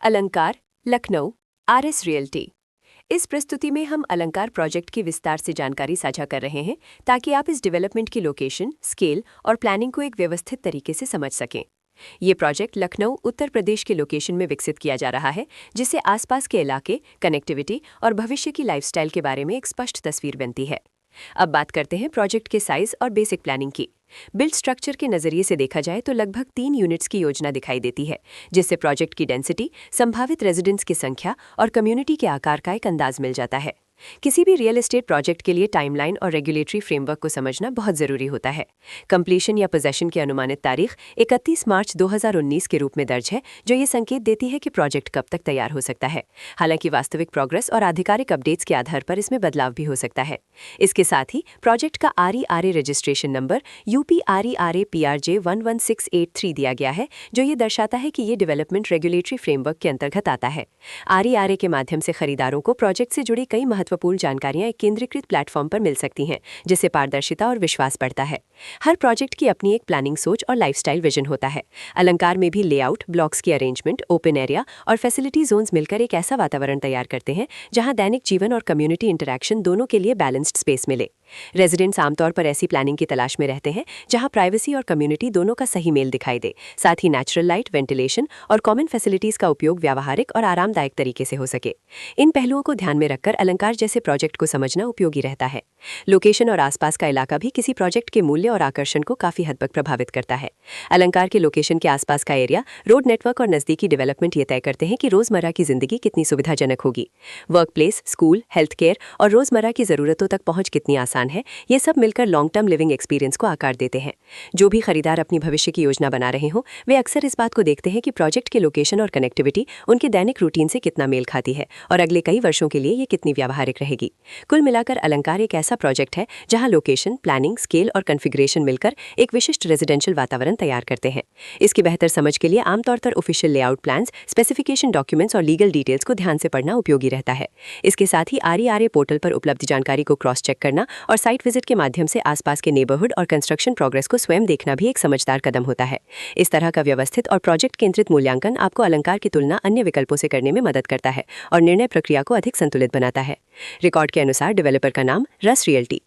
अलंकार, Lucknow, RS realty. इस प्रस्तुति में हम अलंकार प्रोजेक्ट की विस्तार से जानकारी साझा कर रहे हैं ताकि आप इस डेवलपमेंट की लोकेशन, स्केल और प्लानिंग को एक व्यवस्थित तरीके से समझ सकें। ये प्रोजेक्ट लखनऊ, उत्तर प्रदेश के लोकेशन में विकसित किया जा रहा है, जिससे आसपास के इलाके, कनेक्टिविटी और भविष्य की लाइफस्टाइल के बारे में एक स्पष्ट तस्वीर बनती है। अब बात करते हैं प्रोजेक्ट के साइज और बेसिक प्लानिंग की। बिल्ड स्ट्रक्चर के नजरिए से देखा जाए तो लगभग 3 यूनिट्स की योजना दिखाई देती है, जिससे प्रोजेक्ट की डेंसिटी, संभावित रेजिडेंट्स की संख्या और कम्युनिटी के आकार का एक अंदाज मिल जाता है। किसी भी रियल एस्टेट प्रोजेक्ट के लिए टाइमलाइन और रेगुलेटरी फ्रेमवर्क को समझना बहुत जरूरी होता है। कंप्लीशन या पोजेशन की अनुमानित तारीख 31 मार्च 2019 के रूप में दर्ज है, जो ये संकेत देती है कि प्रोजेक्ट कब तक तैयार हो सकता है। हालांकि वास्तविक प्रोग्रेस और आधिकारिक अपडेट्स के आधार पर इसमें बदलाव भी हो सकता है। इसके साथ ही प्रोजेक्ट का RERA registration number UP-RERA PRJ 11683 दिया गया है, जो ये दर्शाता है कि ये डेवलपमेंट रेगुलेटरी फ्रेमवर्क के अंतर्गत आता है। RERA के माध्यम से खरीदारों को प्रोजेक्ट से जुड़ी कई महत्वपूर्ण जानकारियां एक केंद्रीकृत प्लेटफॉर्म पर मिल सकती हैं, जिससे पारदर्शिता और विश्वास बढ़ता है। हर प्रोजेक्ट की अपनी एक प्लानिंग सोच और लाइफस्टाइल विजन होता है। अलंकार में भी लेआउट, ब्लॉक्स की अरेंजमेंट, ओपन एरिया और फैसिलिटी जोन्स मिलकर एक ऐसा वातावरण तैयार करते हैं जहां दैनिक जीवन और कम्युनिटी इंटरैक्शन दोनों के लिए बैलेंस्ड स्पेस मिले। रेजिडेंट्स आमतौर पर ऐसी प्लानिंग की तलाश में रहते हैं जहां प्राइवेसी और कम्युनिटी दोनों का सही मेल दिखाई दे, साथ ही नेचुरल लाइट, वेंटिलेशन और कॉमन फैसिलिटीज का उपयोग व्यावहारिक और आरामदायक तरीके से हो सके। इन पहलुओं को ध्यान में रखकर अलंकार जैसे प्रोजेक्ट को समझना उपयोगी रहता है। लोकेशन और आसपास का इलाका भी किसी प्रोजेक्ट के मूल्य और आकर्षण को काफी हद तक प्रभावित करता है। अलंकार के लोकेशन के आसपास का एरिया, रोड नेटवर्क और नजदीकी डेवलपमेंट ये तय करते हैं कि रोजमर्रा की जिंदगी कितनी सुविधाजनक होगी। Work place, school, health care और रोजमर्रा की जरूरतों तक पहुंच कितनी आसान है, ये सब मिलकर लॉन्ग टर्म लिविंग एक्सपीरियंस को आकार देते हैं। जो भी खरीदार अपनी भविष्य की योजना बना रहे हों, वे अक्सर इस बात को देखते हैं कि प्रोजेक्ट के लोकेशन और कनेक्टिविटी उनके दैनिक रूटीन से कितना मेल खाती है और अगले कई वर्षों के लिए ये कितनी व्यावहारिक रहेगी। कुल मिलाकर अलंकार एक ऐसा प्रोजेक्ट है जहां लोकेशन, प्लानिंग, स्केल और कॉन्फ़िगरेशन मिलकर एक विशिष्ट रेजिडेंशियल वातावरण तैयार करते हैं। इसकी बेहतर समझ के लिए आमतौर पर official layout plans, specification documents और लीगल डिटेल्स को ध्यान से पढ़ना उपयोगी रहता है। इसके साथ ही RERA पोर्टल पर उपलब्ध जानकारी को क्रॉस चेक करना और साइट विजिट के माध्यम से आसपास के नेबरहुड और कंस्ट्रक्शन प्रोग्रेस को स्वयं देखना भी एक समझदार कदम होता है। इस तरह का व्यवस्थित और प्रोजेक्ट केंद्रित मूल्यांकन आपको अलंकार की तुलना अन्य विकल्पों से करने में मदद करता है और निर्णय प्रक्रिया को अधिक संतुलित बनाता है। रिकॉर्ड के अनुसार डेवलपर का नाम रस रियल्टी।